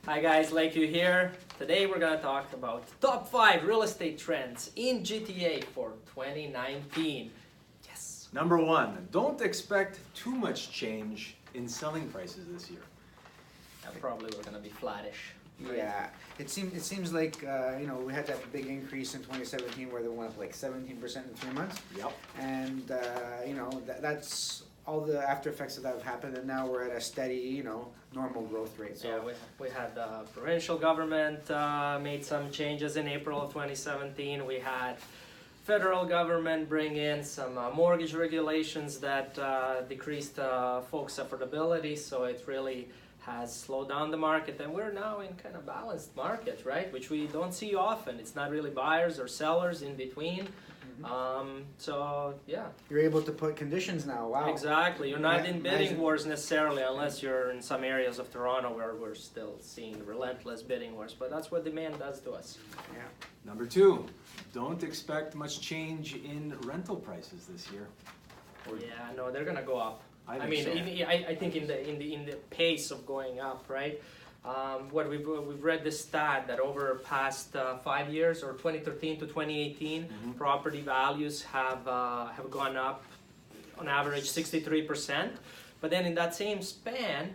Hi guys, Lakeview here. Today we're going to talk about top 5 real estate trends in GTA for 2019. Yes. Number 1, don't expect too much change in selling prices this year. Probably we're going to be flattish. Right? Yeah, it seems like we had that big increase in 2017 where they went up like 17% in 3 months. Yep. And that's all the after effects of that have happened, and now we're at a steady, normal growth rate. So yeah, we had the provincial government made some changes in April of 2017. We had federal government bring in some mortgage regulations that decreased folks' affordability, so it really has slowed down the market, and we're now in kind of balanced market, right? Which we don't see often. It's not really buyers or sellers in between. So yeah, you're able to put conditions now. Wow. Exactly. You're not in bidding Imagine. wars necessarily, unless you're in some areas of Toronto where we're still seeing relentless bidding wars. But that's what demand does to us. Yeah. Number 2, don't expect much change in rental prices this year. Yeah, no, they're gonna go up. I think mean, so. I think in the pace of going up, right? What we've read this stat that over past 5 years, or 2013 to 2018, property values have gone up on average 63%. But then in that same span,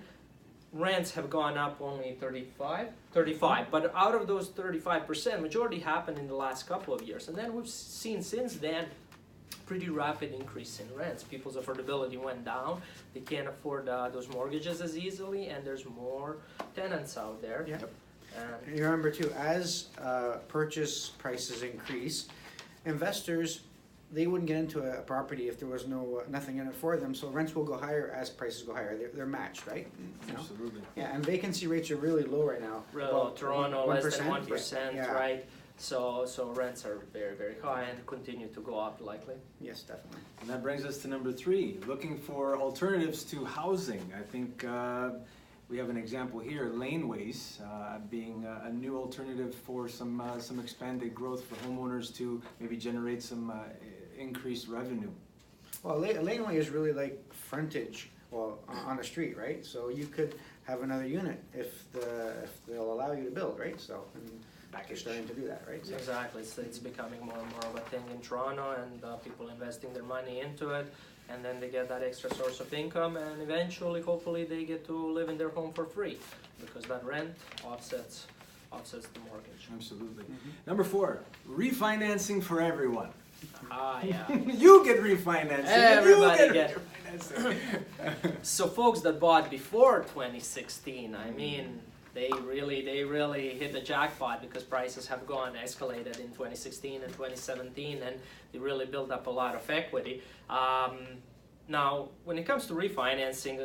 rents have gone up only 35. But out of those 35%, majority happened in the last couple of years, and then we've seen since then pretty rapid increase in rents. People's affordability went down. They can't afford those mortgages as easily, and there's more tenants out there. Yeah. And You remember too, as purchase prices increase, investors, they wouldn't get into a property if there was nothing in it for them. So rents will go higher as prices go higher. They're matched, right? You know? Absolutely. Yeah, and vacancy rates are really low right now. About Toronto, less than 1%. 1%, Yeah. right? So rents are very, very high and continue to go up likely. Yes, definitely. And that brings us to number 3, looking for alternatives to housing. I think we have an example here, laneways being a new alternative for some expanded growth for homeowners to maybe generate some increased revenue. Well, a laneway is really like frontage, on a street, right? So you could have another unit if they'll allow you to build, right? So you're starting to do that, right? So, Exactly. It's becoming more and more of a thing in Toronto, and people investing their money into it, and then they get that extra source of income, and eventually, hopefully, they get to live in their home for free, because that rent offsets the mortgage. Absolutely. Number 4, refinancing for everyone. Yeah. You get refinancing. Everybody you get refinancing. So folks that bought before 2016, I mean, they really hit the jackpot, because prices have escalated in 2016 and 2017, and they really built up a lot of equity. Now, when it comes to refinancing,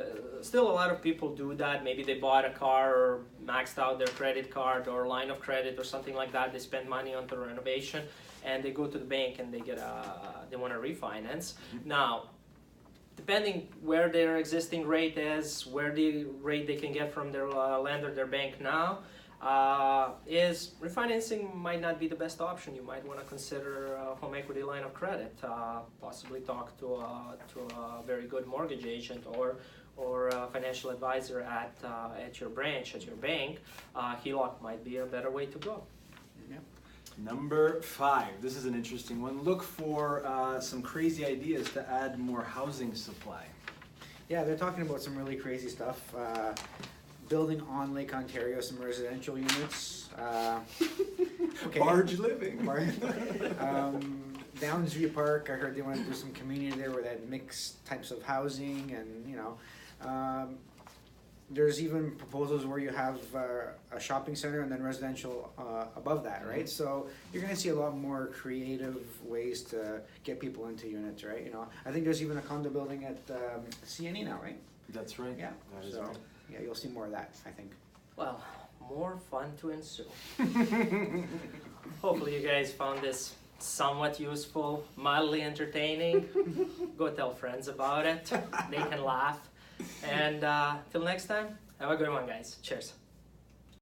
still a lot of people do that. Maybe they bought a car or maxed out their credit card or line of credit or something like that. They spend money on the renovation, and they go to the bank and they want to refinance. Now, depending where their existing rate is, where the rate they can get from their lender, their bank now, is refinancing might not be the best option. You might want to consider a home equity line of credit, possibly talk to a very good mortgage agent or a financial advisor at your branch, at your bank. HELOC might be a better way to go. yeah. Number 5, this is an interesting one. Look for some crazy ideas to add more housing supply. Yeah, they're talking about some really crazy stuff. Building on Lake Ontario some residential units. Okay. Barge living. Downsview Park, I heard they want to do some community there where they had mixed types of housing, and there's even proposals where you have a shopping center and then residential above that, right? So you're going to see a lot more creative ways to get people into units, right? I think there's even a condo building at CNE now, right? That's right. Yeah. That is So right. yeah, you'll see more of that, I think. Well, more fun to ensue. Hopefully you guys found this somewhat useful, mildly entertaining. Go tell friends about it. They can laugh. And till next time, have a good one, guys. Cheers.